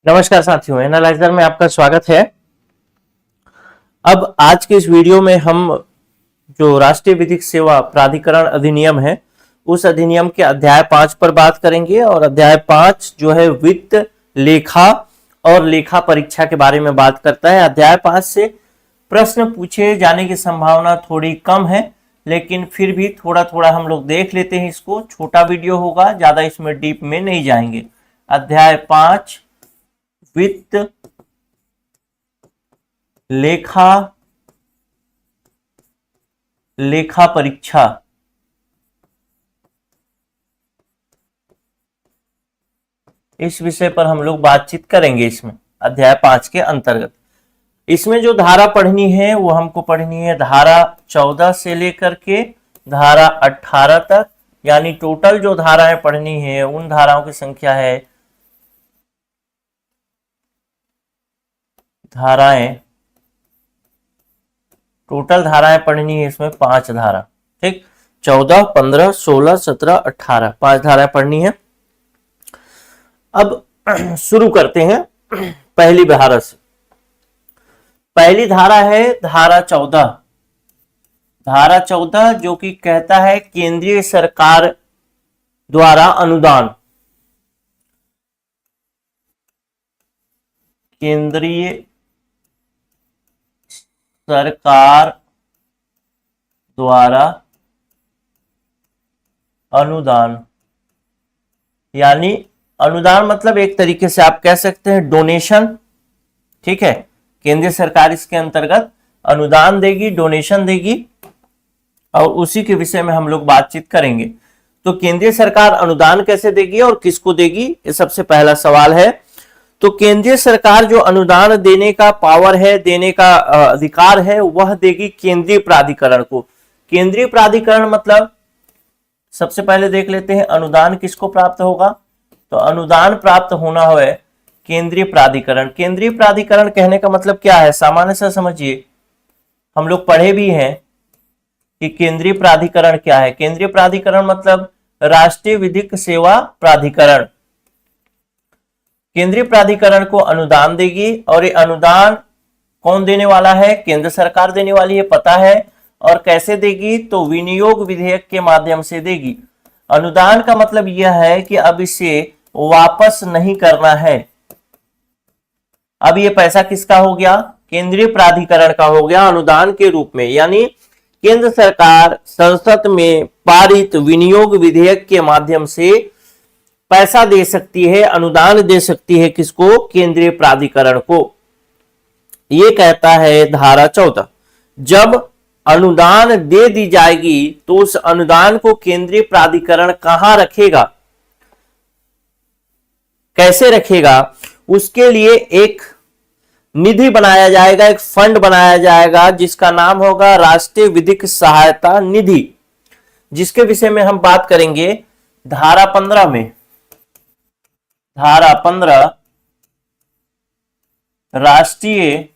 नमस्कार साथियों, एनालाइजर में आपका स्वागत है। अब आज के इस वीडियो में हम जो राष्ट्रीय विधिक सेवा प्राधिकरण अधिनियम है उस अधिनियम के अध्याय 5 पर बात करेंगे और अध्याय 5 जो है वित्त, लेखा और लेखा परीक्षा के बारे में बात करता है। अध्याय 5 से प्रश्न पूछे जाने की संभावना थोड़ी कम है, लेकिन फिर भी थोड़ा थोड़ा हम लोग देख लेते हैं। इसको छोटा वीडियो होगा, ज्यादा इसमें डीप में नहीं जाएंगे। अध्याय 5 वित्त, लेखा, लेखा परीक्षा। इस विषय पर हम लोग बातचीत करेंगे इसमें अध्याय 5 के अंतर्गत। इसमें जो धारा पढ़नी है वो हमको पढ़नी है धारा 14 से लेकर के धारा 18 तक, यानी टोटल जो धाराएं पढ़नी है उन धाराओं की संख्या है टोटल धाराएं पढ़नी है इसमें 5 धारा। ठीक, 14, 15, 16, 17, 18 5 धाराएं पढ़नी है। अब शुरू करते हैं पहली धारा से। पहली धारा है धारा 14। धारा 14 जो कि कहता है केंद्रीय सरकार द्वारा अनुदान। केंद्रीय सरकार द्वारा अनुदान, यानी अनुदान मतलब एक तरीके से आप कह सकते हैं डोनेशन। ठीक है, केंद्रीय सरकार इसके अंतर्गत अनुदान देगी, डोनेशन देगी, और उसी के विषय में हम लोग बातचीत करेंगे। तो केंद्रीय सरकार अनुदान कैसे देगी और किसको देगी, ये सबसे पहला सवाल है। तो केंद्रीय सरकार जो अनुदान देने का पावर है, देने का अधिकार है, वह देगी केंद्रीय प्राधिकरण को। केंद्रीय प्राधिकरण मतलब सबसे पहले देख लेते हैं अनुदान किसको प्राप्त होगा। तो अनुदान प्राप्त होना है केंद्रीय प्राधिकरण। केंद्रीय प्राधिकरण कहने का मतलब क्या है, सामान्य से समझिए, हम लोग पढ़े भी हैं कि केंद्रीय प्राधिकरण क्या है। केंद्रीय प्राधिकरण मतलब राष्ट्रीय विधिक सेवा प्राधिकरण। केंद्रीय प्राधिकरण को अनुदान देगी, और ये अनुदान कौन देने वाला है, केंद्र सरकार देने वाली है, पता है। और कैसे देगी, तो विनियोग विधेयक के माध्यम से देगी। अनुदान का मतलब यह है कि अब इसे वापस नहीं करना है। अब ये पैसा किसका हो गया, केंद्रीय प्राधिकरण का हो गया अनुदान के रूप में। यानी केंद्र सरकार संसद में पारित विनियोग विधेयक के माध्यम से पैसा दे सकती है, अनुदान दे सकती है किसको, केंद्रीय प्राधिकरण को। ये कहता है धारा 14, जब अनुदान दे दी जाएगी तो उस अनुदान को केंद्रीय प्राधिकरण कहां रखेगा, कैसे रखेगा, उसके लिए एक निधि बनाया जाएगा, एक फंड बनाया जाएगा जिसका नाम होगा राष्ट्रीय विधिक सहायता निधि, जिसके विषय में हम बात करेंगे धारा 15 में। धारा 15 राष्ट्रीय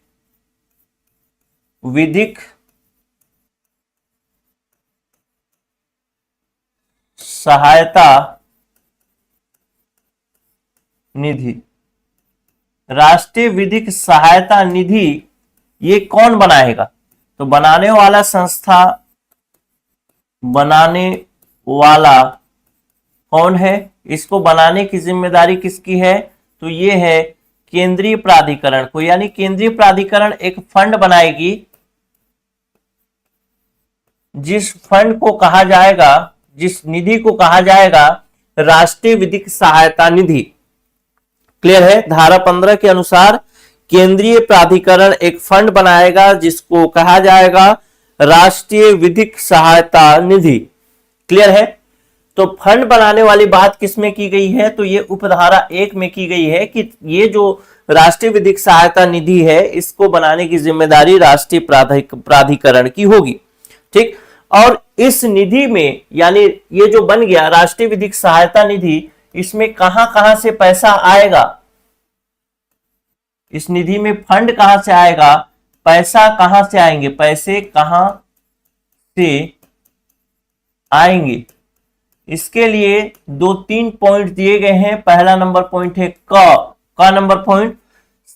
विधिक सहायता निधि। राष्ट्रीय विधिक सहायता निधि ये कौन बनाएगा, तो बनाने वाला संस्था, बनाने वाला कौन है, इसको बनाने की जिम्मेदारी किसकी है, तो ये है केंद्रीय प्राधिकरण को। यानी केंद्रीय प्राधिकरण एक फंड बनाएगी, जिस फंड को कहा जाएगा, जिस निधि को कहा जाएगा राष्ट्रीय विधिक सहायता निधि। क्लियर है, धारा 15 के अनुसार केंद्रीय प्राधिकरण एक फंड बनाएगा जिसको कहा जाएगा राष्ट्रीय विधिक सहायता निधि। क्लियर है, तो फंड बनाने वाली बात किसमें की गई है, तो ये उपधारा 1 में की गई है कि ये जो राष्ट्रीय विधिक सहायता निधि है इसको बनाने की जिम्मेदारी राष्ट्रीय प्राधिकरण की होगी। ठीक, और इस निधि में, यानी ये जो बन गया राष्ट्रीय विधिक सहायता निधि, इसमें कहां कहां से पैसा आएगा, इस निधि में फंड कहां से आएगा, पैसा कहां से आएंगे, पैसे कहां से आएंगे, इसके लिए 2-3 पॉइंट दिए गए हैं। पहला नंबर पॉइंट है क, का नंबर पॉइंट,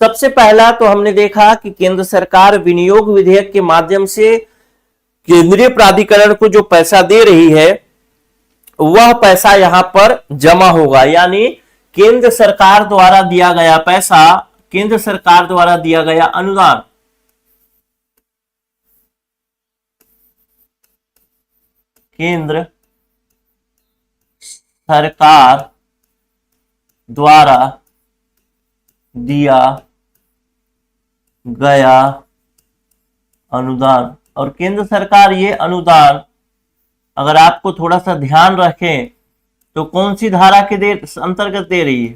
सबसे पहला तो हमने देखा कि केंद्र सरकार विनियोग विधेयक के माध्यम से केंद्रीय प्राधिकरण को जो पैसा दे रही है वह पैसा यहां पर जमा होगा, यानी केंद्र सरकार द्वारा दिया गया पैसा, केंद्र सरकार द्वारा दिया गया अनुदान केंद्र सरकार द्वारा दिया गया अनुदान, और केंद्र सरकार ये अनुदान अगर आपको थोड़ा सा ध्यान रखें तो कौन सी धारा के अंतर्गत दे रही है,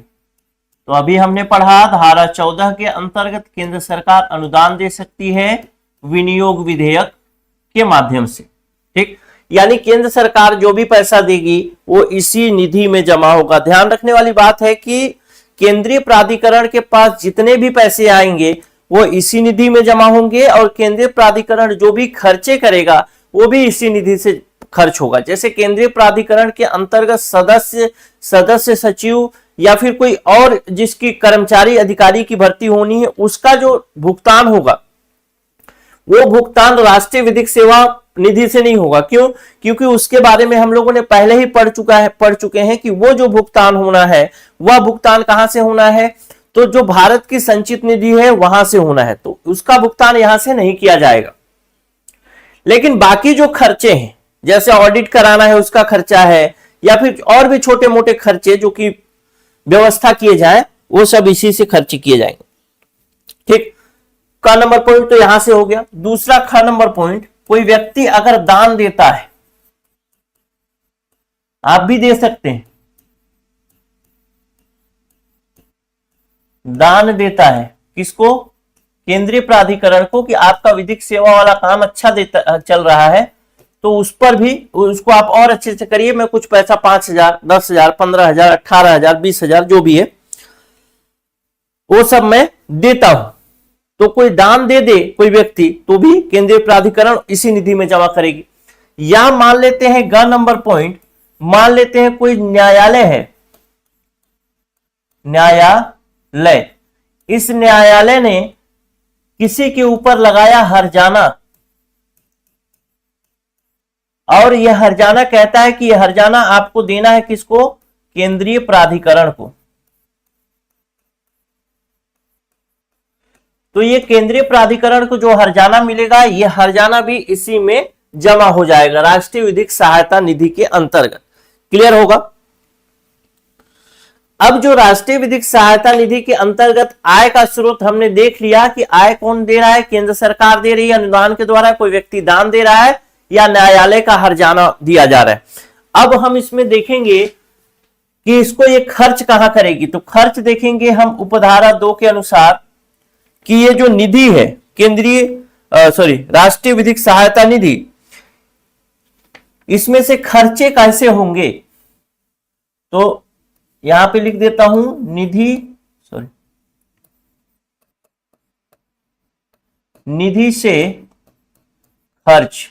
तो अभी हमने पढ़ा धारा 14 के अंतर्गत केंद्र सरकार अनुदान दे सकती है विनियोग विधेयक के माध्यम से। ठीक, यानी केंद्र सरकार जो भी पैसा देगी वो इसी निधि में जमा होगा। ध्यान रखने वाली बात है कि केंद्रीय प्राधिकरण के पास जितने भी पैसे आएंगे वो इसी निधि में जमा होंगे, और केंद्रीय प्राधिकरण जो भी खर्चे करेगा वो भी इसी निधि से खर्च होगा। जैसे केंद्रीय प्राधिकरण के अंतर्गत सदस्य सचिव या फिर कोई और जिसकी कर्मचारी अधिकारी की भर्ती होनी है उसका जो भुगतान होगा वो भुगतान राष्ट्रीय विधिक सेवा निधि से नहीं होगा। क्यों? क्योंकि उसके बारे में हम लोगों ने पहले ही पढ़ चुके हैं कि वो जो भुगतान होना है वह भुगतान कहां से होना है, तो जो भारत की संचित निधि है वहां से होना है, तो उसका भुगतान यहां से नहीं किया जाएगा। लेकिन बाकी जो खर्चे हैं जैसे ऑडिट कराना है उसका खर्चा है, या फिर और भी छोटे मोटे खर्चे जो कि व्यवस्था किए जाए वो सब इसी से खर्च किए जाएंगे। ठीक, का नंबर पॉइंट तो यहां से हो गया। दूसरा ख नंबर पॉइंट, कोई व्यक्ति अगर दान देता है, आप भी दे सकते हैं, दान देता है किसको? केंद्रीय प्राधिकरण को, कि आपका विधिक सेवा वाला काम अच्छा चल रहा है तो उस पर भी उसको आप और अच्छे से करिए, मैं कुछ पैसा 5,000, 10,000, 15,000, 18,000, 20,000 जो भी है वो सब मैं देता हूं, तो कोई दान दे दे कोई व्यक्ति तो भी केंद्रीय प्राधिकरण इसी निधि में जमा करेगी। या मान लेते हैं ग नंबर पॉइंट, मान लेते हैं कोई न्यायालय है, न्यायालय, इस न्यायालय ने किसी के ऊपर लगाया हर्जाना, और यह हर्जाना कहता है कि यह हर्जाना आपको देना है किसको? केंद्रीय प्राधिकरण को। तो ये केंद्रीय प्राधिकरण को जो हर्जाना मिलेगा यह हर्जाना भी इसी में जमा हो जाएगा राष्ट्रीय विधिक सहायता निधि के अंतर्गत। क्लियर होगा? अब जो राष्ट्रीय विधिक सहायता निधि के अंतर्गत आय का स्रोत हमने देख लिया कि आय कौन दे रहा है, केंद्र सरकार दे रही है अनुदान के द्वारा, कोई व्यक्ति दान दे रहा है या न्यायालय का हर्जाना दिया जा रहा है। अब हम इसमें देखेंगे कि इसको ये खर्च कहां करेगी, तो खर्च देखेंगे हम उपधारा 2 के अनुसार कि ये जो निधि है राष्ट्रीय विधिक सहायता निधि, इसमें से खर्चे कैसे होंगे, तो यहां पे लिख देता हूं निधि से खर्च,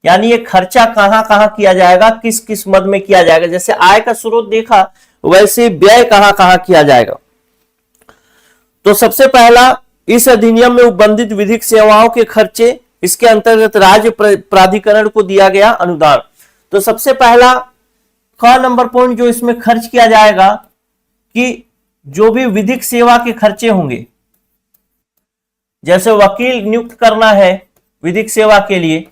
यानी ये खर्चा कहां कहां किया जाएगा, किस किस मद में किया जाएगा। जैसे आय का स्रोत देखा वैसे व्यय कहां कहां किया जाएगा। तो सबसे पहला इस अधिनियम में उपबंधित विधिक सेवाओं के खर्चे, इसके अंतर्गत राज्य प्राधिकरण को दिया गया अनुदान। तो सबसे पहला क नंबर पॉइंट जो इसमें खर्च किया जाएगा कि जो भी विधिक सेवा के खर्चे होंगे, जैसे वकील नियुक्त करना है विधिक सेवा के लिए,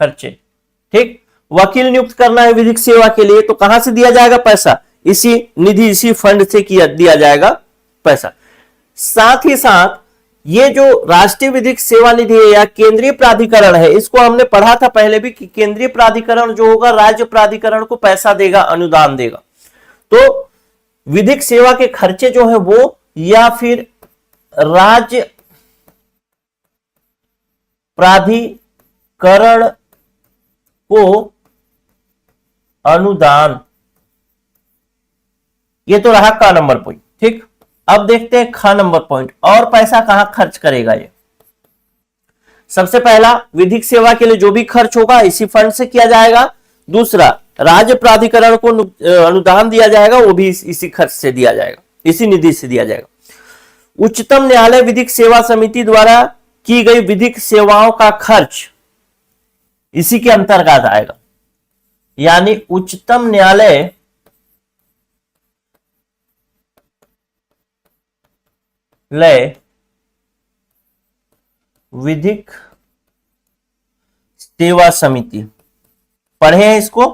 खर्चे, ठीक, वकील नियुक्त करना है विधिक सेवा के लिए, तो कहां से दिया जाएगा पैसा? इसी निधि, इसी फंड से दिया जाएगा पैसा। साथ ही साथ ये जो राष्ट्रीय विधिक सेवा निधि है या केंद्रीय प्राधिकरण है, इसको हमने पढ़ा था पहले भी कि केंद्रीय प्राधिकरण जो होगा राज्य प्राधिकरण को पैसा देगा, अनुदान देगा। तो विधिक सेवा के खर्चे जो है वो या फिर राज्य प्राधिकरण को अनुदान, ये तो रहा का नंबर पॉइंट। ठीक, अब देखते हैं ख नंबर पॉइंट, और पैसा कहां खर्च करेगा ये। सबसे पहला विधिक सेवा के लिए जो भी खर्च होगा इसी फंड से किया जाएगा, दूसरा, राज्य प्राधिकरण को अनुदान दिया जाएगा, वो भी इसी खर्च से दिया जाएगा, इसी निधि से दिया जाएगा। उच्चतम न्यायालय विधिक सेवा समिति द्वारा की गई विधिक सेवाओं का खर्च इसी के अंतर्गत आएगा। यानी उच्चतम न्यायालय विधिक सेवा समिति, पढ़े हैं इसको।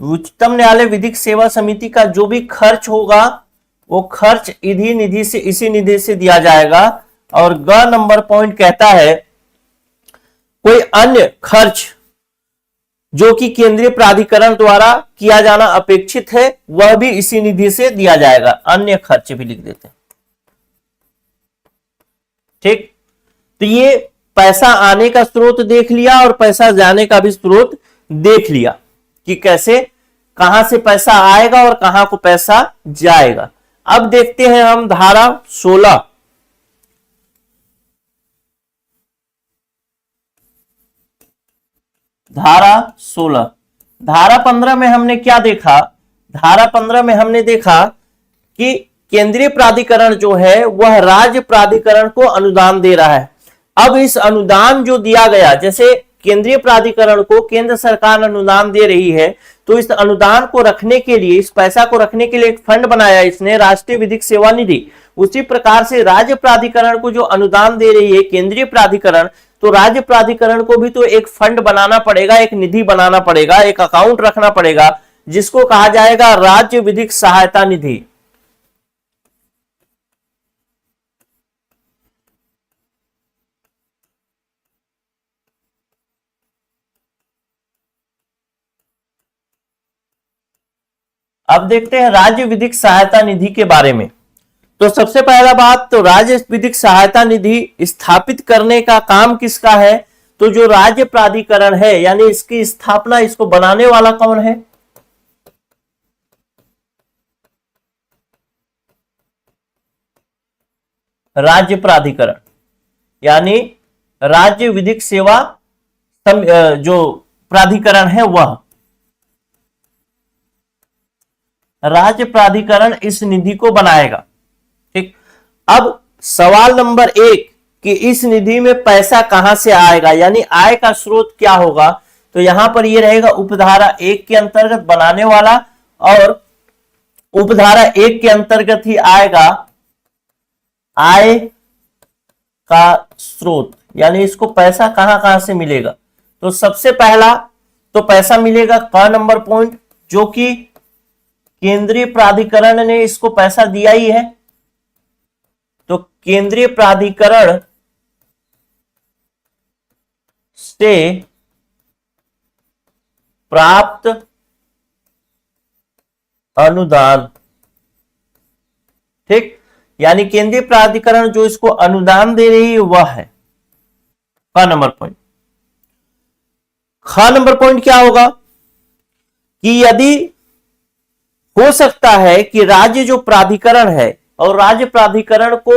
उच्चतम न्यायालय विधिक सेवा समिति का जो भी खर्च होगा वो खर्च इसी निधि से दिया जाएगा। और ग नंबर पॉइंट कहता है कोई अन्य खर्च जो कि केंद्रीय प्राधिकरण द्वारा किया जाना अपेक्षित है वह भी इसी निधि से दिया जाएगा। अन्य खर्च भी लिख देते हैं, ठीक। तो ये पैसा आने का स्रोत देख लिया और पैसा जाने का भी स्रोत देख लिया कि कैसे, कहां से पैसा आएगा और कहां को पैसा जाएगा। अब देखते हैं हम धारा 16। धारा 16। धारा 15 में हमने क्या देखा? धारा 15 में हमने देखा कि केंद्रीय प्राधिकरण जो है वह राज्य प्राधिकरण को अनुदान दे रहा है। अब इस अनुदान जो दिया गया, जैसे केंद्रीय प्राधिकरण को केंद्र सरकार अनुदान दे रही है, तो इस अनुदान को रखने के लिए, इस पैसा को रखने के लिए एक फंड बनाया इसने, राष्ट्रीय विधिक सेवा निधि। उसी प्रकार से राज्य प्राधिकरण को जो अनुदान दे रही है केंद्रीय प्राधिकरण, तो राज्य प्राधिकरण को भी तो एक फंड बनाना पड़ेगा, एक निधि बनाना पड़ेगा, एक अकाउंट रखना पड़ेगा, जिसको कहा जाएगा राज्य विधिक सहायता निधि। अब देखते हैं राज्य विधिक सहायता निधि के बारे में। तो सबसे पहला बात, तो राज्य विधिक सहायता निधि स्थापित करने का काम किसका है? तो जो राज्य प्राधिकरण है, यानी इसकी स्थापना, इसको बनाने वाला कौन है? राज्य प्राधिकरण, यानी राज्य विधिक सेवा जो प्राधिकरण है वह राज्य प्राधिकरण इस निधि को बनाएगा, ठीक। अब सवाल नंबर 1 कि इस निधि में पैसा कहां से आएगा, यानी आय का स्रोत क्या होगा? तो यहां पर यह रहेगा उपधारा 1 के अंतर्गत बनाने वाला, और उपधारा 1 के अंतर्गत ही आएगा आय का स्रोत, यानी इसको पैसा कहां कहां से मिलेगा। तो सबसे पहला तो पैसा मिलेगा क नंबर पॉइंट, जो कि केंद्रीय प्राधिकरण ने इसको पैसा दिया ही है, तो केंद्रीय प्राधिकरण से प्राप्त अनुदान, ठीक। यानी केंद्रीय प्राधिकरण जो इसको अनुदान दे रही है वह है क नंबर पॉइंट। ख नंबर पॉइंट क्या होगा कि यदि हो सकता है कि राज्य जो प्राधिकरण है और राज्य प्राधिकरण को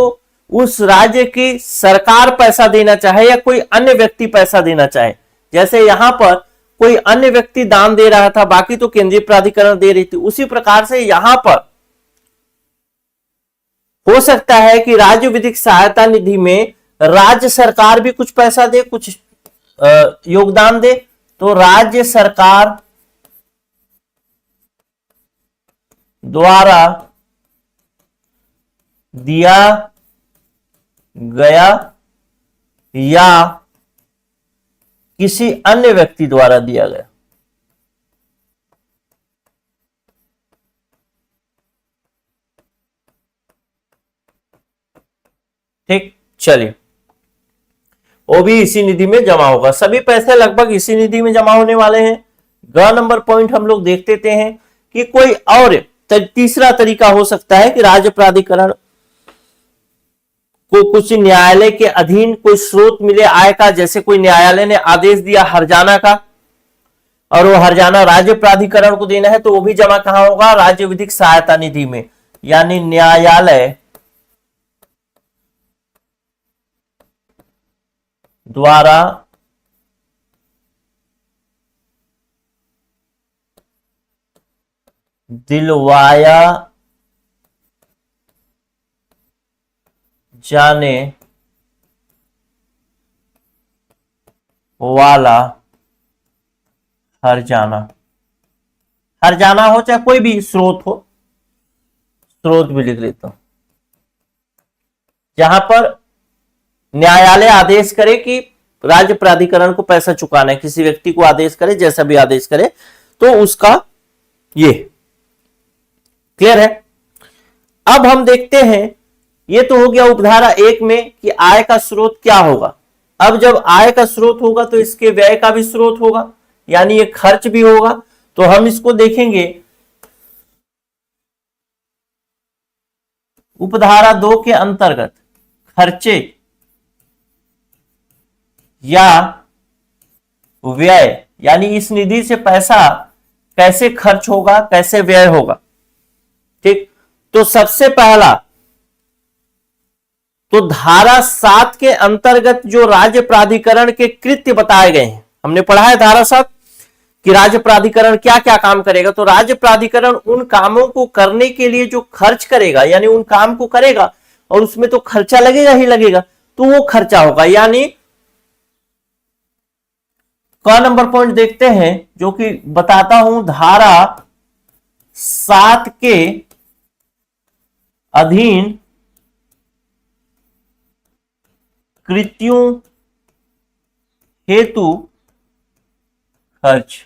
उस राज्य की सरकार पैसा देना चाहे या कोई अन्य व्यक्ति पैसा देना चाहे, जैसे यहां पर कोई अन्य व्यक्ति दान दे रहा था, बाकी तो केंद्रीय प्राधिकरण दे रही थी, उसी प्रकार से यहां पर हो सकता है कि राज्य विधिक सहायता निधि में राज्य सरकार भी कुछ पैसा दे, कुछ योगदान दे। तो राज्य सरकार द्वारा दिया गया या किसी अन्य व्यक्ति द्वारा दिया गया, ठीक। चलिए, वो भी इसी निधि में जमा होगा, सभी पैसे लगभग इसी निधि में जमा होने वाले हैं। ग नंबर पॉइंट हम लोग देख लेते हैं कि कोई और तीसरा तरीका हो सकता है कि राज्य प्राधिकरण को कुछ न्यायालय के अधीन कोई स्रोत मिले आय का, जैसे कोई न्यायालय ने आदेश दिया हर्जाना का और वो हर्जाना राज्य प्राधिकरण को देना है, तो वो भी जमा कहां होगा? राज्य विधिक सहायता निधि में। यानी न्यायालय द्वारा दिलवाया जाने वाला हर्जाना, हर्जाना हो चाहे कोई भी स्रोत हो, स्रोत भी लिख लेता हूं, जहां पर न्यायालय आदेश करे कि राज्य प्राधिकरण को पैसा चुकाना है, किसी व्यक्ति को आदेश करे, जैसा भी आदेश करे, तो उसका ये क्लियर है। अब हम देखते हैं, ये तो हो गया उपधारा 1 में कि आय का स्रोत क्या होगा। अब जब आय का स्रोत होगा तो इसके व्यय का भी स्रोत होगा, यानी ये खर्च भी होगा। तो हम इसको देखेंगे उपधारा 2 के अंतर्गत खर्चे या व्यय, यानी इस निधि से पैसा कैसे खर्च होगा, कैसे व्यय होगा। ठीक, तो सबसे पहला तो धारा 7 के अंतर्गत जो राज्य प्राधिकरण के कृत्य बताए गए हैं, हमने पढ़ा है धारा 7 कि राज्य प्राधिकरण क्या क्या काम करेगा। तो राज्य प्राधिकरण उन कामों को करने के लिए जो खर्च करेगा, यानी उन काम को करेगा और उसमें तो खर्चा लगेगा ही लगेगा, तो वो खर्चा होगा। यानी क नंबर पॉइंट देखते हैं, जो कि बताता हूं धारा 7 के अधीन कृत्यों हेतु खर्च,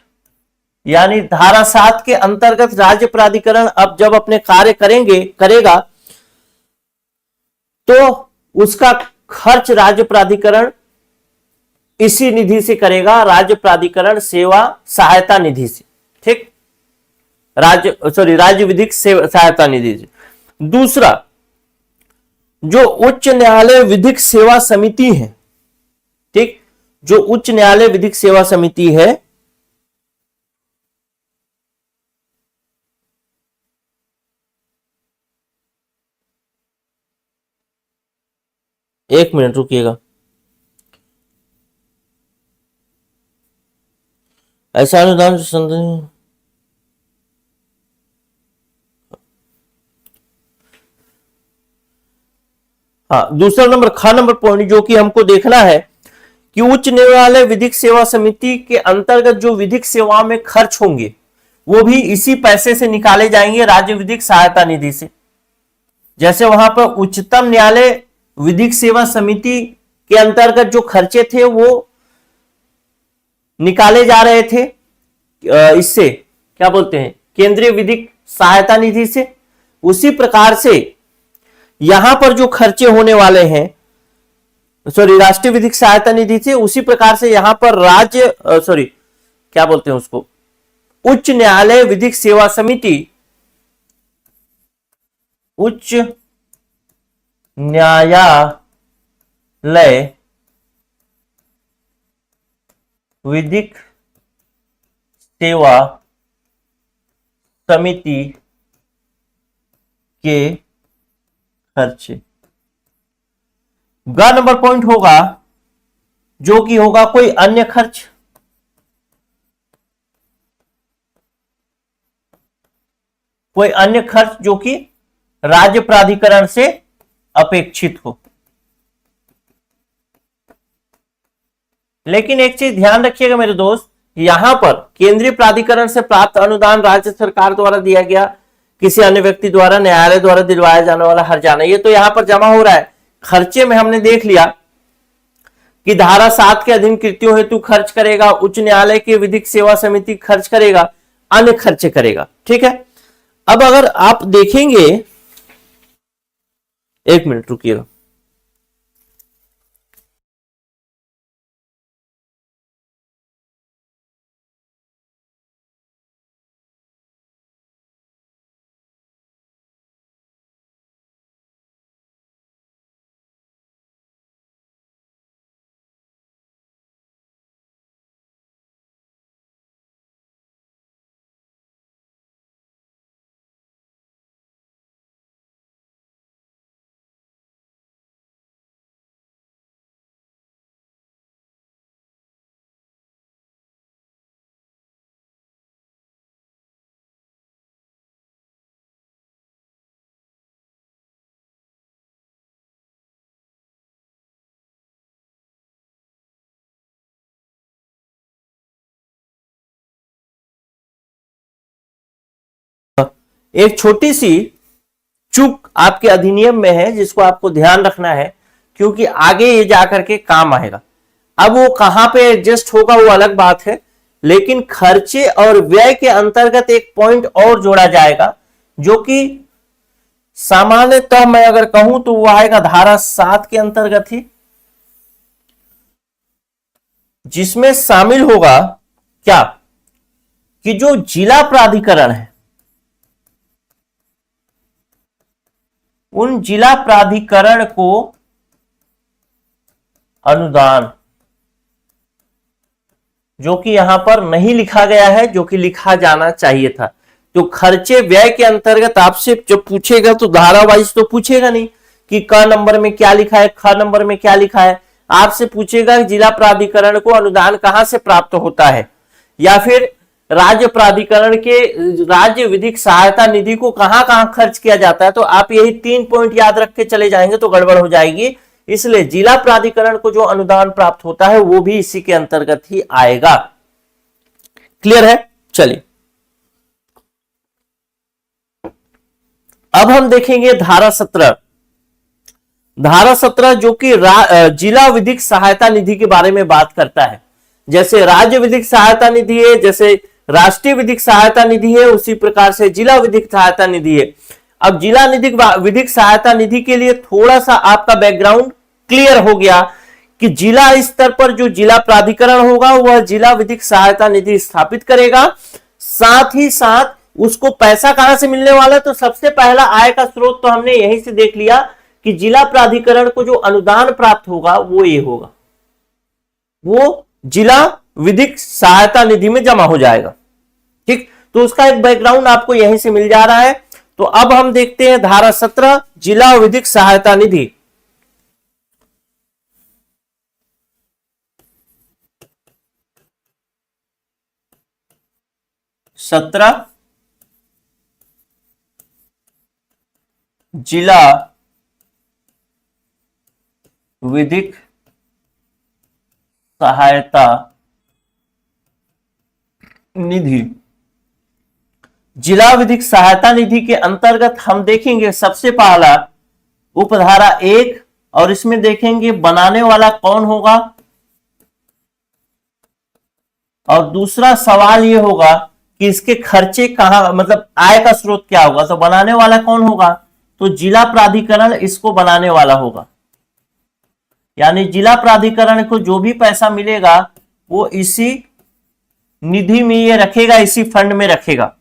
यानी धारा 7 के अंतर्गत राज्य प्राधिकरण अब जब अपने कार्य करेगा तो उसका खर्च राज्य प्राधिकरण इसी निधि से करेगा, राज्य प्राधिकरण सेवा सहायता निधि से। ठीक, राज्य विधिक सहायता निधि से। दूसरा, जो उच्च न्यायालय विधिक सेवा समिति है, ठीक, जो उच्च न्यायालय विधिक सेवा समिति है, एक मिनट रुकिएगा, ऐसा अनुदान हाँ, दूसरा नंबर ख नंबर पॉइंट जो कि हमको देखना है कि उच्च न्यायालय विधिक सेवा समिति के अंतर्गत जो विधिक सेवा में खर्च होंगे वो भी इसी पैसे से निकाले जाएंगे, राज्य विधिक सहायता निधि से। जैसे वहां पर उच्चतम न्यायालय विधिक सेवा समिति के अंतर्गत जो खर्चे थे वो निकाले जा रहे थे इससे क्या बोलते हैं, केंद्रीय विधिक सहायता निधि से, उसी प्रकार से यहां पर जो खर्चे होने वाले हैं, राष्ट्रीय विधिक सहायता निधि से, उसी प्रकार से यहां पर क्या बोलते हैं उसको, उच्च न्यायालय विधिक सेवा समिति, उच्च न्यायालय विधिक सेवा समिति के खर्चे। ग नंबर पॉइंट होगा जो कि होगा कोई अन्य खर्च, कोई अन्य खर्च जो कि राज्य प्राधिकरण से अपेक्षित हो। लेकिन एक चीज ध्यान रखिएगा मेरे दोस्त, यहां पर केंद्रीय प्राधिकरण से प्राप्त अनुदान राज्य सरकार द्वारा दिया गया, किसी अन्य व्यक्ति द्वारा, न्यायालय द्वारा दिलवाया जाने वाला हर्जाना, ये तो यहां पर जमा हो रहा है। खर्चे में हमने देख लिया कि धारा 7 के अधीन कृत्यों हेतु खर्च करेगा, उच्च न्यायालय की विधिक सेवा समिति खर्च करेगा, अन्य खर्चे करेगा। ठीक है, अब अगर आप देखेंगे, एक मिनट रुकिएगा, एक छोटी सी चूक आपके अधिनियम में है जिसको आपको ध्यान रखना है, क्योंकि आगे ये जाकर के काम आएगा। अब वो कहां पे एडजस्ट होगा वो अलग बात है, लेकिन खर्चे और व्यय के अंतर्गत एक पॉइंट और जोड़ा जाएगा, जो कि सामान्यतः मैं अगर कहूं तो वो आएगा धारा 7 के अंतर्गत ही, जिसमें शामिल होगा क्या कि जो जिला प्राधिकरण है, उन जिला प्राधिकरण को अनुदान, जो कि यहां पर नहीं लिखा गया है, जो कि लिखा जाना चाहिए था। तो खर्चे व्यय के अंतर्गत आपसे जब पूछेगा तो धारा वाइज तो पूछेगा नहीं कि क नंबर में क्या लिखा है, ख नंबर में क्या लिखा है। आपसे पूछेगा जिला प्राधिकरण को अनुदान कहां से प्राप्त होता है, या फिर राज्य प्राधिकरण के राज्य विधिक सहायता निधि को कहां कहां खर्च किया जाता है। तो आप यही 3 पॉइंट याद रख के चले जाएंगे तो गड़बड़ हो जाएगी। इसलिए जिला प्राधिकरण को जो अनुदान प्राप्त होता है वो भी इसी के अंतर्गत ही आएगा। क्लियर है? चलिए अब हम देखेंगे धारा 17। धारा 17 जो कि जिला विधिक सहायता निधि के बारे में बात करता है। जैसे राज्य विधिक सहायता निधि है, जैसे राष्ट्रीय विधिक सहायता निधि है, उसी प्रकार से जिला विधिक सहायता निधि है। अब जिला विधिक सहायता निधि के लिए थोड़ा सा आपका बैकग्राउंड क्लियर हो गया कि जिला स्तर पर जो जिला प्राधिकरण होगा वह जिला विधिक सहायता निधि स्थापित करेगा। साथ ही साथ उसको पैसा कहां से मिलने वाला है, तो सबसे पहला आय का स्रोत तो हमने यहीं से देख लिया कि जिला प्राधिकरण को जो अनुदान प्राप्त होगा वो ये होगा, वो जिला विधिक सहायता निधि में जमा हो जाएगा। ठीक, तो उसका एक बैकग्राउंड आपको यहीं से मिल जा रहा है। तो अब हम देखते हैं धारा 17 जिला विधिक सहायता निधि। जिला विधिक सहायता निधि। जिला विधिक सहायता निधि के अंतर्गत हम देखेंगे सबसे पहला उपधारा 1, और इसमें देखेंगे बनाने वाला कौन होगा, और दूसरा सवाल यह होगा कि इसके खर्चे कहां, मतलब आय का स्रोत क्या होगा। तो बनाने वाला कौन होगा, तो जिला प्राधिकरण इसको बनाने वाला होगा, यानी जिला प्राधिकरण को जो भी पैसा मिलेगा वो इसी निधि में ये रखेगा, इसी फंड में रखेगा।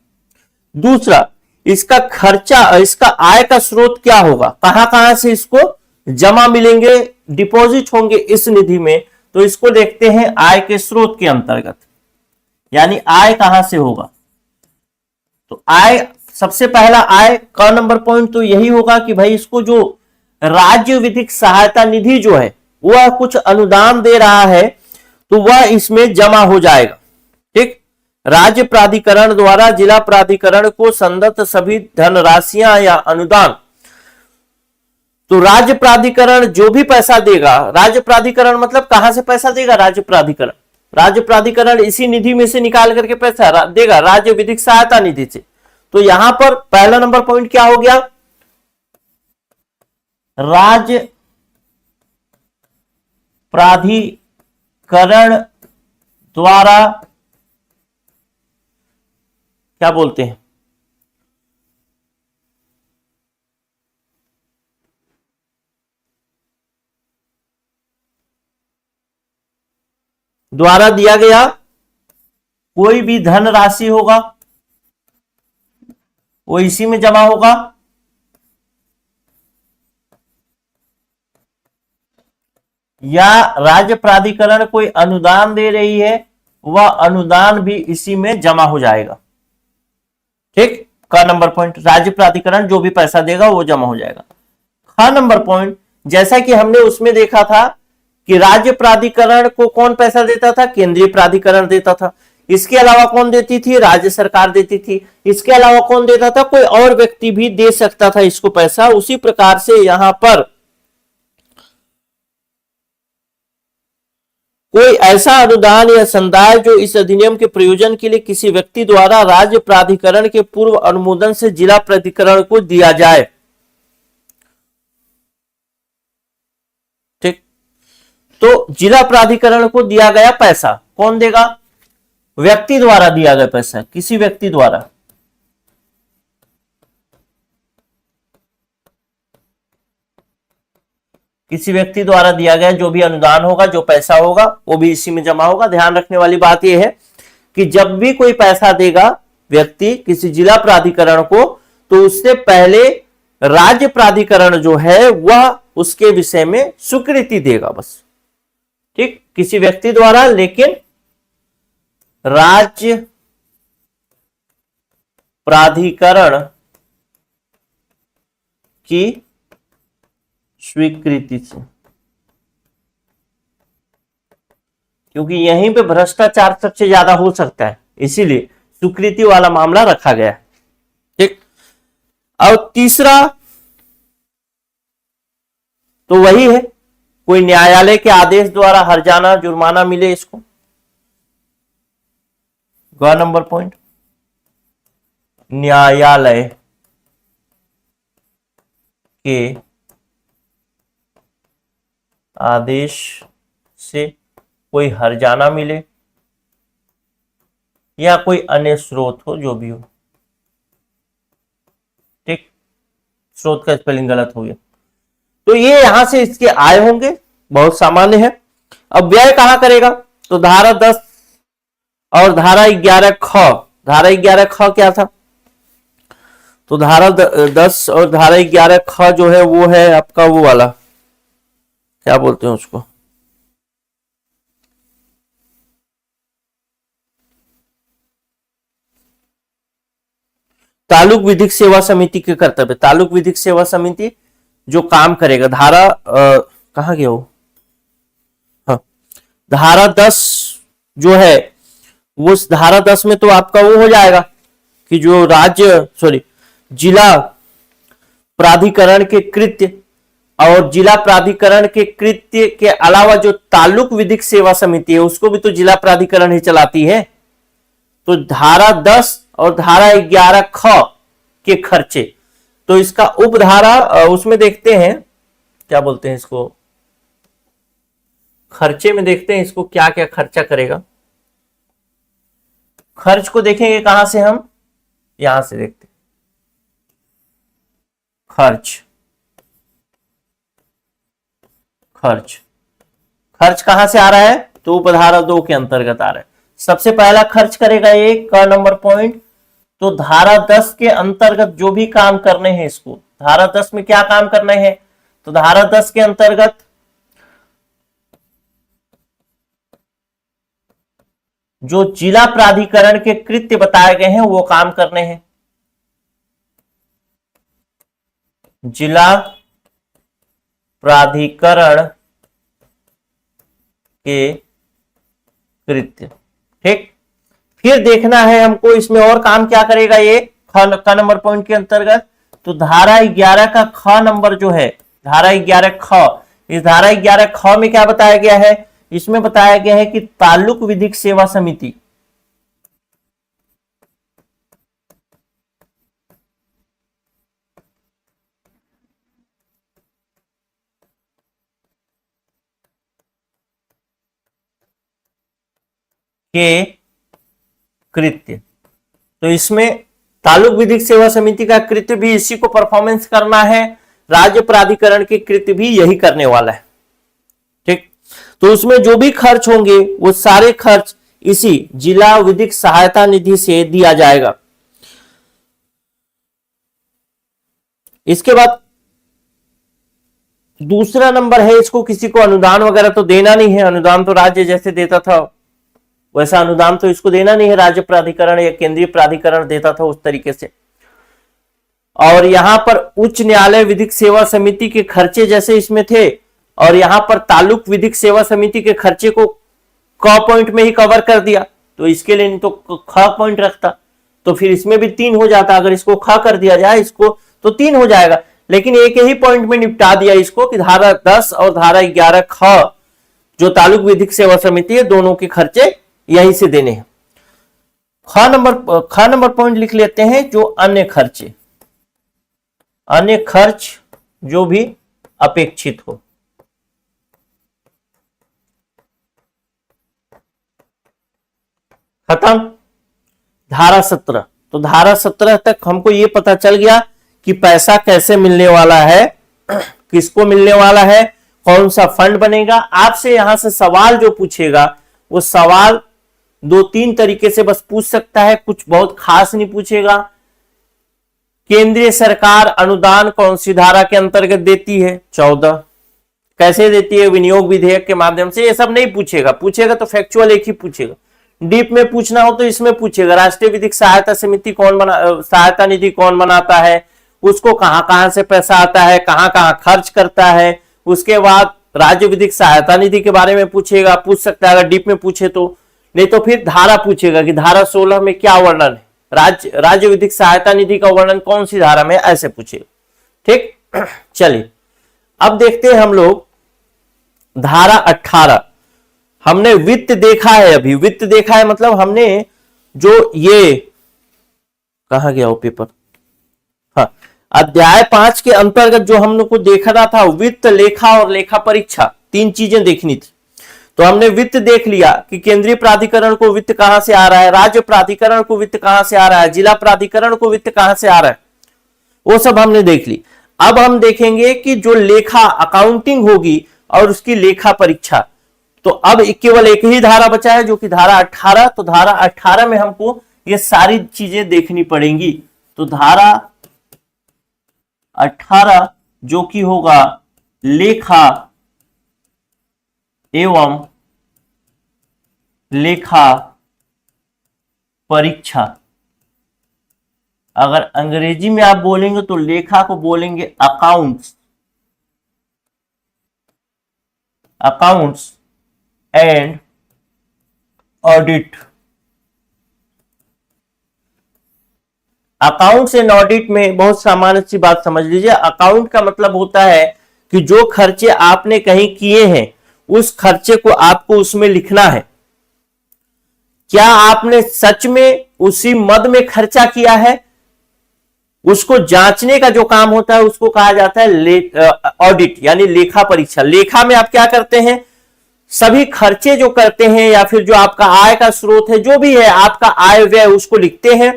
दूसरा, इसका खर्चा, इसका आय का स्रोत क्या होगा, कहां कहां से इसको जमा मिलेंगे, डिपॉजिट होंगे इस निधि में। तो इसको देखते हैं आय के स्रोत के अंतर्गत, यानी आय कहां से होगा। तो आय, सबसे पहला आय का नंबर पॉइंट तो यही होगा कि भाई इसको जो राज्य विधिक सहायता निधि जो है वह कुछ अनुदान दे रहा है, तो वह इसमें जमा हो जाएगा। ठीक, राज्य प्राधिकरण द्वारा जिला प्राधिकरण को संदत्त सभी धनराशियां या अनुदान, तो राज्य प्राधिकरण जो भी पैसा देगा, राज्य प्राधिकरण मतलब कहां से पैसा देगा, राज्य प्राधिकरण, राज्य प्राधिकरण इसी निधि में से निकाल करके पैसा देगा राज्य विधिक सहायता निधि से। तो यहां पर पहला नंबर पॉइंट क्या हो गया, राज्य प्राधिकरण द्वारा क्या बोलते हैं, द्वारा दिया गया कोई भी धन राशि होगा वो इसी में जमा होगा। या राज्य प्राधिकरण कोई अनुदान दे रही है, वह अनुदान भी इसी में जमा हो जाएगा। ठीक, का नंबर पॉइंट, राज्य प्राधिकरण जो भी पैसा देगा वो जमा हो जाएगा। ख नंबर पॉइंट, जैसा कि हमने उसमें देखा था कि राज्य प्राधिकरण को कौन पैसा देता था, केंद्रीय प्राधिकरण देता था। इसके अलावा कौन देती थी, राज्य सरकार देती थी। इसके अलावा कौन देता था, कोई और व्यक्ति भी दे सकता था इसको पैसा। उसी प्रकार से यहां पर कोई ऐसा अनुदान या संदाय जो इस अधिनियम के प्रयोजन के लिए किसी व्यक्ति द्वारा राज्य प्राधिकरण के पूर्व अनुमोदन से जिला प्राधिकरण को दिया जाए। ठीक, तो जिला प्राधिकरण को दिया गया पैसा कौन देगा? व्यक्ति द्वारा दिया गया पैसा, किसी व्यक्ति द्वारा। किसी व्यक्ति द्वारा दिया गया जो भी अनुदान होगा, जो पैसा होगा, वो भी इसी में जमा होगा। ध्यान रखने वाली बात यह है कि जब भी कोई पैसा देगा व्यक्ति किसी जिला प्राधिकरण को, तो उससे पहले राज्य प्राधिकरण जो है वह उसके विषय में स्वीकृति देगा बस। ठीक, किसी व्यक्ति द्वारा, लेकिन राज्य प्राधिकरण की स्वीकृति से, क्योंकि यहीं पे भ्रष्टाचार सबसे ज्यादा हो सकता है, इसीलिए स्वीकृति वाला मामला रखा गया है। ठीक, और तीसरा तो वही है, कोई न्यायालय के आदेश द्वारा हर्जाना जुर्माना मिले इसको। ग नंबर पॉइंट, न्यायालय के आदेश से कोई हर्जाना मिले या कोई अन्य स्रोत हो, जो भी हो। ठीक, स्रोत का स्पेलिंग गलत हो गया, तो ये यहां से इसके आय होंगे, बहुत सामान्य है। अब व्यय कहां करेगा? तो धारा 10 और धारा 11 ख, धारा 11 ख क्या था? तो धारा 10 और धारा 11 ख जो है वो है आपका वो वाला, क्या बोलते हैं उसको, तालुक विधिक सेवा समिति के कर्तव्य। तालुक विधिक सेवा समिति जो काम करेगा, धारा कहां गया वो, हाँ, धारा 10 जो है वो, धारा 10 में तो आपका वो हो जाएगा कि जो जिला प्राधिकरण के कृत्य और जिला प्राधिकरण के कृत्य के अलावा जो तालुक विधिक सेवा समिति है उसको भी तो जिला प्राधिकरण ही चलाती है। तो धारा 10 और धारा 11 ख के खर्चे, तो इसका उपधारा उसमें देखते हैं क्या बोलते हैं इसको, खर्चे में देखते हैं इसको क्या क्या खर्चा करेगा। खर्च को देखेंगे कहां से हम, यहां से देखते हैं खर्च कहां से आ रहा है? तो उपधारा 2 के अंतर्गत आ रहा है। सबसे पहला खर्च करेगा एक का नंबर पॉइंट, तो धारा 10 के अंतर्गत जो भी काम करने हैं इसको, धारा 10 में क्या काम करने हैं? तो धारा 10 के अंतर्गत जो जिला प्राधिकरण के कृत्य बताए गए हैं वो काम करने हैं। जिला प्राधिकरण के कृत्य, ठीक। फिर देखना है हमको इसमें और काम क्या करेगा ये ख नंबर पॉइंट के अंतर्गत। तो धारा 11 का ख नंबर जो है, धारा 11 ख, इस धारा 11 ख में क्या बताया गया है? इसमें बताया गया है कि तालुक विधिक सेवा समिति के कृत्य, तो इसमें तालुक विधिक सेवा समिति का कृत्य भी इसी को परफॉर्मेंस करना है, राज्य प्राधिकरण के कृत्य भी यही करने वाला है, ठीक। तो उसमें जो भी खर्च होंगे वो सारे खर्च इसी जिला विधिक सहायता निधि से दिया जाएगा। इसके बाद दूसरा नंबर है, इसको किसी को अनुदान वगैरह तो देना नहीं है, अनुदान तो राज्य जैसे देता था वैसा अनुदान तो इसको देना नहीं है, राज्य प्राधिकरण या केंद्रीय प्राधिकरण देता था उस तरीके से। और यहां पर उच्च न्यायालय विधिक सेवा समिति के खर्चे जैसे इसमें थे, और यहां पर तालुक विधिक सेवा समिति के खर्चे को क पॉइंट में ही कवर कर दिया, तो इसके लिए नहीं तो ख पॉइंट रखता, तो फिर इसमें भी 3 हो जाता। अगर इसको ख कर दिया जाए इसको तो 3 हो जाएगा, लेकिन एक ही पॉइंट में निपटा दिया इसको कि धारा 10 और धारा 11 ख जो तालुक विधिक सेवा समिति है, दोनों के खर्चे यहीं से देने हैं। ख नंबर पॉइंट लिख लेते हैं, जो अन्य खर्चे, अन्य खर्च जो भी अपेक्षित हो। खत्म। धारा 17, तो धारा 17 तक हमको ये पता चल गया कि पैसा कैसे मिलने वाला है, किसको मिलने वाला है, कौन सा फंड बनेगा। आपसे यहां से सवाल जो पूछेगा वो सवाल 2-3 तरीके से बस पूछ सकता है, कुछ बहुत खास नहीं पूछेगा। केंद्रीय सरकार अनुदान कौन सी धारा के अंतर्गत देती है? 14। कैसे देती है? विनियोग विधेयक के माध्यम से। ये सब नहीं पूछेगा, पूछेगा तो फैक्चुअल एक ही पूछेगा। डीप में पूछना हो तो इसमें पूछेगा राष्ट्रीय विधिक सहायता समिति सहायता निधि कौन बनाता है, उसको कहां कहां से पैसा आता है, कहां कहां खर्च करता है। उसके बाद राज्य विधिक सहायता निधि के बारे में पूछेगा, पूछ सकता है अगर डीप में पूछे तो। नहीं तो फिर धारा पूछेगा कि धारा 16 में क्या वर्णन है, राज्य विधिक सहायता निधि का वर्णन कौन सी धारा में, ऐसे पूछेगा। ठीक, चलिए अब देखते हैं हम लोग धारा 18। हमने वित्त देखा है, अभी वित्त देखा है मतलब हमने जो ये कहा गया वो पेपर, हाँ, अध्याय 5 के अंतर्गत जो हम लोग को देखना था वित्त, लेखा और लेखा परीक्षा, 3 चीजें देखनी थी। तो हमने वित्त देख लिया कि केंद्रीय प्राधिकरण को वित्त कहां से आ रहा है, राज्य प्राधिकरण को वित्त कहां से आ रहा है, जिला प्राधिकरण को वित्त कहां से आ रहा है, वो सब हमने देख ली। अब हम देखेंगे कि जो लेखा अकाउंटिंग होगी और उसकी लेखा परीक्षा, तो अब केवल एक ही धारा बचा है जो कि धारा 18। तो धारा 18 में हमको ये सारी चीजें देखनी पड़ेंगी। तो धारा 18 जो कि होगा लेखा एवं लेखा परीक्षा। अगर अंग्रेजी में आप बोलेंगे तो लेखा को बोलेंगे accounts, accounts and audit. Accounts and audit में बहुत सामान्य सी बात समझ लीजिए। अकाउंट का मतलब होता है कि जो खर्चे आपने कहीं किए हैं उस खर्चे को आपको उसमें लिखना है। क्या आपने सच में उसी मद में खर्चा किया है, उसको जांचने का जो काम होता है उसको कहा जाता है ऑडिट, यानी लेखा परीक्षा। लेखा में आप क्या करते हैं, सभी खर्चे जो करते हैं या फिर जो आपका आय का स्रोत है, जो भी है आपका आय व्यय, उसको लिखते हैं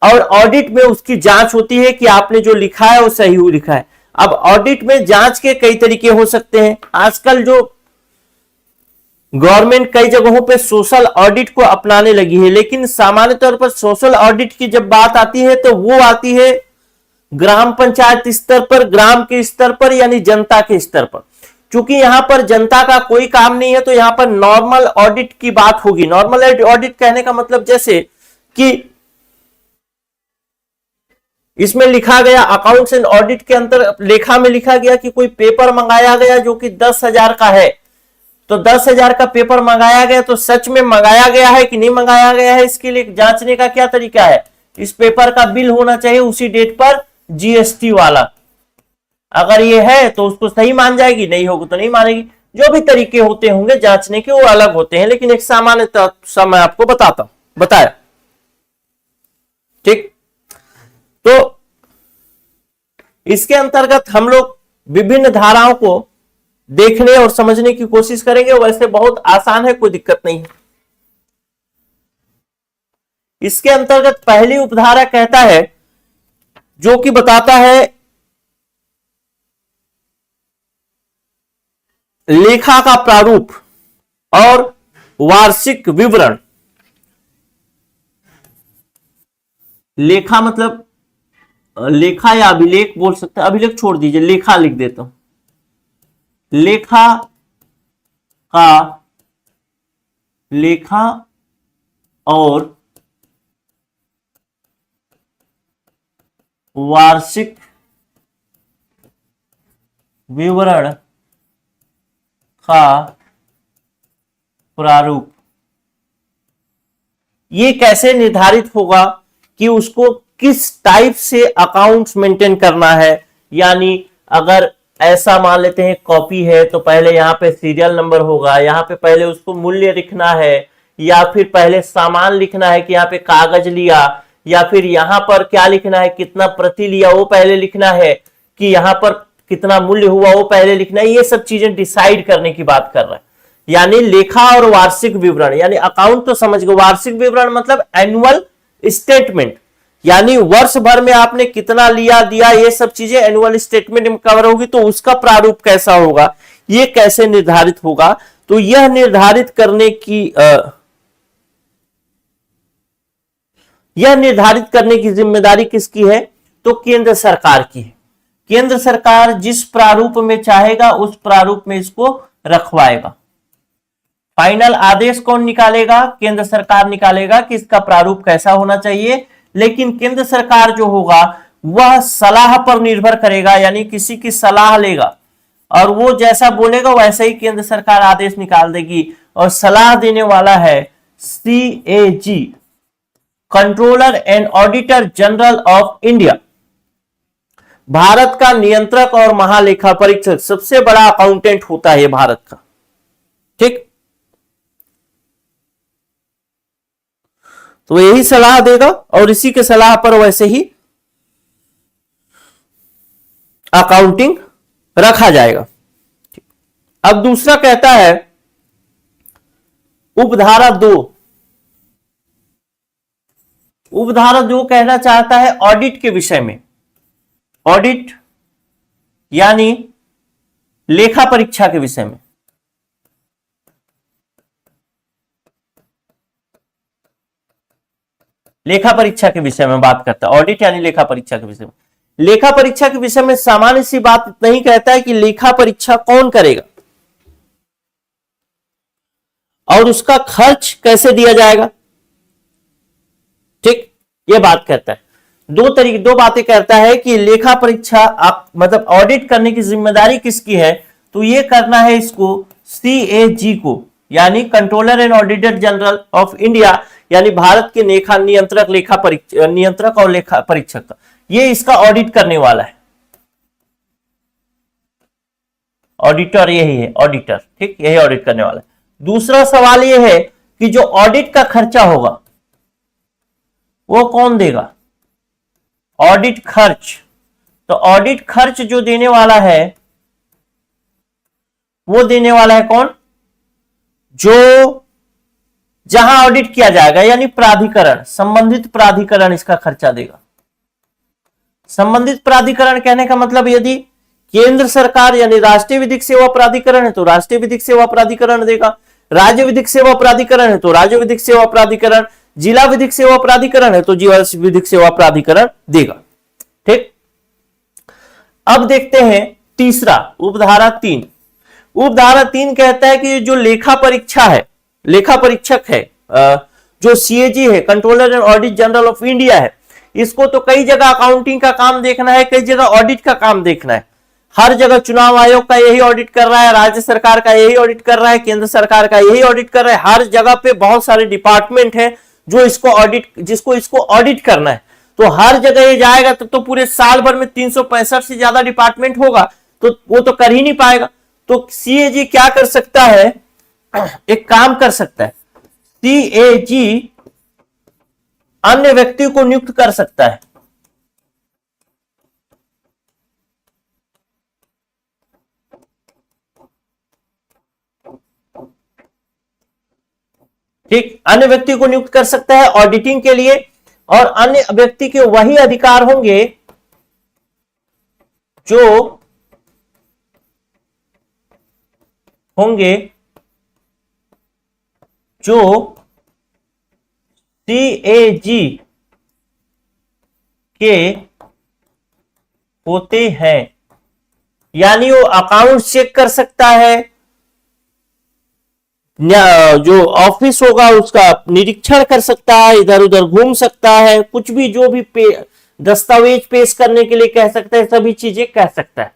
और ऑडिट में उसकी जांच होती है कि आपने जो लिखा है वो सही हो लिखा है। अब ऑडिट में जांच के कई तरीके हो सकते हैं। आजकल जो गवर्नमेंट कई जगहों पे सोशल ऑडिट को अपनाने लगी है, लेकिन सामान्य तौर पर सोशल ऑडिट की जब बात आती है तो वो आती है ग्राम पंचायत स्तर पर, ग्राम के स्तर पर, यानी जनता के स्तर पर। चूंकि यहां पर जनता का कोई काम नहीं है तो यहां पर नॉर्मल ऑडिट की बात होगी। नॉर्मल ऑडिट कहने का मतलब जैसे कि इसमें लिखा गया अकाउंट्स एंड ऑडिट के अंतर लेखा में लिखा गया कि कोई पेपर मंगाया गया जो कि 10,000 का है, तो 10,000 का पेपर मंगाया गया तो सच में मंगाया गया है कि नहीं मंगाया गया है, इसके लिए जांचने का क्या तरीका है, इस पेपर का बिल होना चाहिए उसी डेट पर जीएसटी वाला। अगर ये है तो उसको सही मान जाएगी, नहीं होगा तो नहीं मानेगी। जो भी तरीके होते होंगे जांचने के वो अलग होते हैं, लेकिन एक सामान्य मैं आपको बताया। ठीक, तो इसके अंतर्गत हम लोग विभिन्न धाराओं को देखने और समझने की कोशिश करेंगे। वैसे बहुत आसान है, कोई दिक्कत नहीं है। इसके अंतर्गत पहली उपधारा कहता है, जो कि बताता है लेखा का प्रारूप और वार्षिक विवरण। लेखा मतलब लेखा या अभिलेख बोल सकते हैं, अभिलेख छोड़ दीजिए, लेखा लिख देता हूं। लेखा का लेखा और वार्षिक विवरण का प्रारूप। ये कैसे निर्धारित होगा कि उसको किस टाइप से अकाउंट्स मेंटेन करना है, यानी अगर ऐसा मान लेते हैं कॉपी है तो पहले यहाँ पे सीरियल नंबर होगा, यहाँ पे पहले उसको मूल्य लिखना है, या फिर पहले सामान लिखना है कि यहाँ पे कागज लिया, या फिर यहाँ पर क्या लिखना है, कितना प्रति लिया वो पहले लिखना है, कि यहाँ पर कितना मूल्य हुआ वो पहले लिखना है। ये सब चीजें डिसाइड करने की बात कर रहे हैं। यानी लेखा और वार्षिक विवरण, यानी अकाउंट तो समझ गए, वार्षिक विवरण मतलब एनुअल स्टेटमेंट, यानी वर्ष भर में आपने कितना लिया दिया, ये सब चीजें एनुअल स्टेटमेंट में कवर होगी। तो उसका प्रारूप कैसा होगा, ये कैसे निर्धारित होगा, तो यह निर्धारित करने की जिम्मेदारी किसकी है, तो केंद्र सरकार की है। केंद्र सरकार जिस प्रारूप में चाहेगा उस प्रारूप में इसको रखवाएगा। फाइनल आदेश कौन निकालेगा, केंद्र सरकार निकालेगा कि इसका प्रारूप कैसा होना चाहिए। लेकिन केंद्र सरकार जो होगा वह सलाह पर निर्भर करेगा, यानी किसी की सलाह लेगा और वो जैसा बोलेगा वैसे ही केंद्र सरकार आदेश निकाल देगी। और सलाह देने वाला है CAG, controller and auditor general of India. Bharat का नियंत्रक और महालेखा परीक्षक, सबसे बड़ा अकाउंटेंट होता है भारत का। ठीक, तो यही सलाह देगा और इसी के सलाह पर वैसे ही अकाउंटिंग रखा जाएगा। अब दूसरा कहता है उपधारा 2। उपधारा 2 कहना चाहता है ऑडिट के विषय में। ऑडिट यानी लेखा परीक्षा के विषय में। लेखा परीक्षा के विषय में बात करता है, ऑडिट यानी लेखा परीक्षा के विषय में। लेखा परीक्षा के विषय में सामान्य सी बात इतना ही कहता है कि लेखा परीक्षा कौन करेगा और उसका खर्च कैसे दिया जाएगा। ठीक, ये बात कहता है। दो बातें कहता है कि लेखा परीक्षा मतलब ऑडिट करने की जिम्मेदारी किसकी है, तो ये करना है इसको CAG को, यानी controller and auditor general of India, यानी भारत के नियंत्रक और लेखा परीक्षक का, ये इसका ऑडिट करने वाला है। ऑडिटर यही है, ऑडिटर। ठीक, यही ऑडिट करने वाला है। दूसरा सवाल यह है कि जो ऑडिट का खर्चा होगा वो कौन देगा, ऑडिट खर्च। तो ऑडिट खर्च जो देने वाला है वो देने वाला है कौन, जो जहां ऑडिट किया जाएगा, यानी प्राधिकरण, संबंधित प्राधिकरण इसका खर्चा देगा। संबंधित प्राधिकरण कहने का मतलब यदि केंद्र सरकार यानी राष्ट्रीय विधिक सेवा प्राधिकरण है तो राष्ट्रीय विधिक सेवा प्राधिकरण देगा, राज्य विधिक सेवा प्राधिकरण है तो राज्य विधिक सेवा प्राधिकरण, जिला विधिक सेवा प्राधिकरण है तो जिला विधिक सेवा प्राधिकरण देगा। ठीक, अब देखते हैं तीसरा, उपधारा 3। उपधारा 3 कहता है कि जो लेखा परीक्षा है, लेखा परीक्षक है, जो CAG है, controller and audit general of India है, इसको तो कई जगह अकाउंटिंग का काम देखना है, कई जगह ऑडिट का काम देखना है। हर जगह चुनाव आयोग का यही ऑडिट कर रहा है, राज्य सरकार का यही ऑडिट कर रहा है, केंद्र सरकार का यही ऑडिट कर रहा है। हर जगह पे बहुत सारे डिपार्टमेंट है जो जिसको इसको ऑडिट करना है। तो हर जगह ये जाएगा तो पूरे साल भर में 365 से ज्यादा डिपार्टमेंट होगा, तो वो तो कर ही नहीं पाएगा। तो CAG क्या कर सकता है, एक काम कर सकता है, CAG अन्य व्यक्ति को नियुक्त कर सकता है। ठीक, अन्य व्यक्ति को नियुक्त कर सकता है ऑडिटिंग के लिए, और अन्य व्यक्ति के वही अधिकार होंगे जो CAG के होते हैं। यानी वो अकाउंट चेक कर सकता है, जो ऑफिस होगा उसका निरीक्षण कर सकता है, इधर उधर घूम सकता है, कुछ भी जो भी दस्तावेज पेश करने के लिए कह सकता है, सभी चीजें कह सकता है।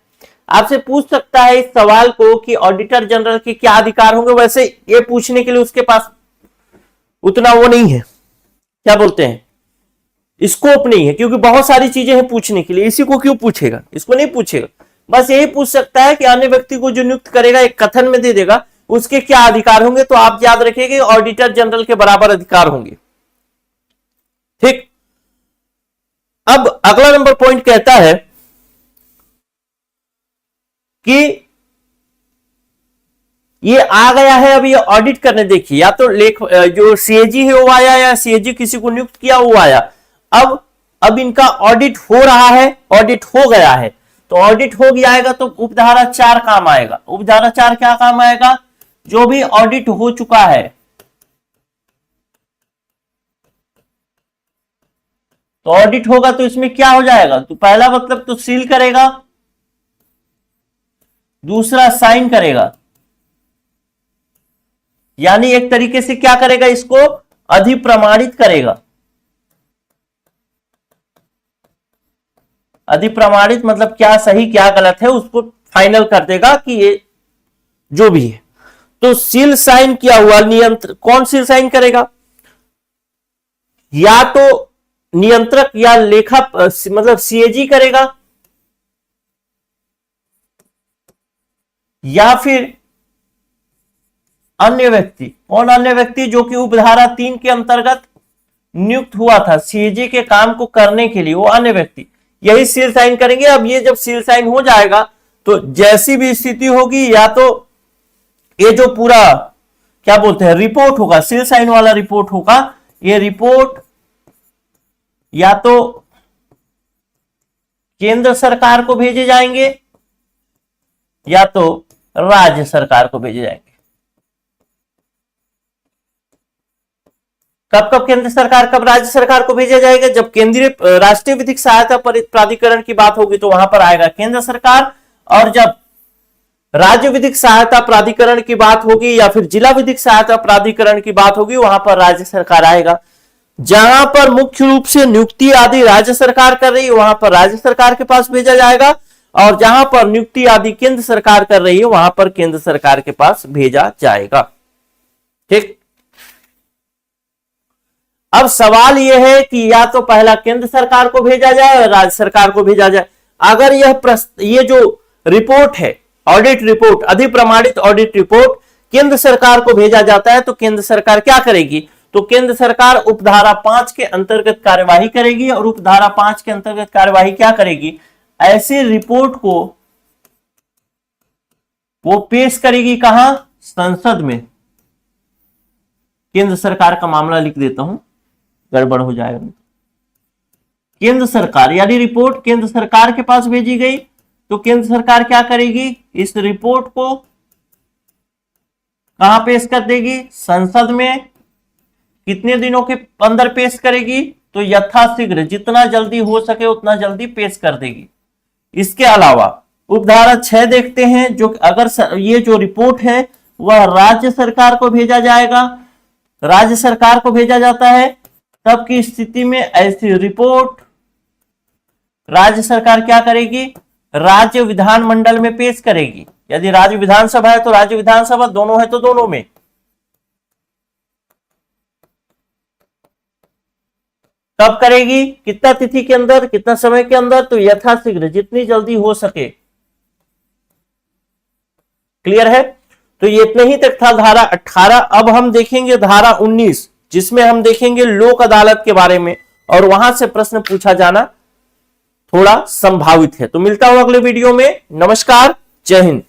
आपसे पूछ सकता है इस सवाल को कि ऑडिटर जनरल के क्या अधिकार होंगे। वैसे ये पूछने के लिए उसके पास उतना वो नहीं है, क्या बोलते हैं, स्कोप नहीं है, क्योंकि बहुत सारी चीजें हैं पूछने के लिए। इसी को क्यों पूछेगा, इसको नहीं पूछेगा, बस यही पूछ सकता है कि अन्य व्यक्ति को जो नियुक्त करेगा एक कथन में दे देगा उसके क्या अधिकार होंगे, तो आप याद रखिए ऑडिटर जनरल के बराबर अधिकार होंगे। ठीक, अब अगला नंबर पॉइंट कहता है कि ये आ गया है, अब ये ऑडिट करने देखिए, या तो जो सीएजी है वो आया या सीएजी किसी को नियुक्त किया वो आया। अब इनका ऑडिट हो रहा है, ऑडिट हो गया है, तो ऑडिट हो गया आएगा तो उपधारा 4 काम आएगा। उपधारा 4 क्या काम आएगा? जो भी ऑडिट हो चुका है, तो ऑडिट होगा तो इसमें क्या हो जाएगा? तो पहला मतलब तो सील करेगा, दूसरा साइन करेगा, यानी एक तरीके से क्या करेगा? इसको अधिप्रमाणित करेगा। अधिप्रमाणित मतलब क्या सही क्या गलत है उसको फाइनल कर देगा कि ये जो भी है। तो सील साइन किया हुआ नियंत्रक, कौन सील साइन करेगा? या तो नियंत्रक या लेखा मतलब सीएजी करेगा, या फिर अन्य व्यक्ति। कौन अन्य व्यक्ति? जो कि उपधारा 3 के अंतर्गत नियुक्त हुआ था सीएजी के काम को करने के लिए, वो अन्य व्यक्ति यही सील साइन करेंगे। अब ये जब सील साइन हो जाएगा तो जैसी भी स्थिति होगी, या तो ये जो पूरा क्या बोलते हैं रिपोर्ट होगा, सील साइन वाला रिपोर्ट होगा, ये रिपोर्ट या तो केंद्र सरकार को भेजे जाएंगे या तो राज्य सरकार को भेजे जाएंगे। कब कब केंद्र सरकार, कब राज्य सरकार को भेजा जाएगा? जब केंद्रीय राष्ट्रीय विधिक सहायता प्राधिकरण की बात होगी तो वहां पर आएगा केंद्र सरकार, और जब राज्य विधिक सहायता प्राधिकरण की बात होगी या फिर जिला विधिक सहायता प्राधिकरण की बात होगी वहां पर राज्य सरकार आएगा। जहां पर मुख्य रूप से नियुक्ति आदि राज्य सरकार कर रही है वहां पर राज्य सरकार के पास भेजा जाएगा, और जहां पर नियुक्ति आदि केंद्र सरकार कर रही है वहां पर केंद्र सरकार के पास भेजा जाएगा। ठीक, अब सवाल यह है कि या तो पहला केंद्र सरकार को भेजा जाए और राज्य सरकार को भेजा जाए। अगर ये जो रिपोर्ट है, ऑडिट रिपोर्ट, अधिप्रमाणित ऑडिट रिपोर्ट केंद्र सरकार को भेजा जाता है तो केंद्र सरकार क्या करेगी? तो केंद्र सरकार उपधारा 5 के अंतर्गत कार्यवाही करेगी, और उपधारा 5 के अंतर्गत कार्यवाही क्या करेगी? ऐसी रिपोर्ट को वो पेश करेगी कहां? संसद में। केंद्र सरकार का मामला लिख देता हूं, गड़बड़ हो जाएगा। केंद्र सरकार यानी रिपोर्ट केंद्र सरकार के पास भेजी गई तो केंद्र सरकार क्या करेगी? इस रिपोर्ट को कहां पेश कर देगी? संसद में। कितने दिनों के अंदर पेश करेगी? तो यथाशीघ्र, जितना जल्दी हो सके उतना जल्दी पेश कर देगी। इसके अलावा उपधारा 6 देखते हैं, जो अगर ये जो रिपोर्ट है वह राज्य सरकार को भेजा जाएगा, राज्य सरकार को भेजा जाता है, तब की स्थिति में ऐसी रिपोर्ट राज्य सरकार क्या करेगी? राज्य विधानमंडल में पेश करेगी। यदि राज्य विधानसभा है तो राज्य विधानसभा, दोनों है तो दोनों में। कब करेगी? कितना तिथि के अंदर, कितना समय के अंदर? तो यथाशीघ्र, जितनी जल्दी हो सके। क्लियर है? तो ये इतने ही तक था धारा 18। अब हम देखेंगे धारा 19, जिसमें हम देखेंगे लोक अदालत के बारे में, और वहां से प्रश्न पूछा जाना थोड़ा संभावित है। तो मिलता हूं अगले वीडियो में। नमस्कार, जय हिंद।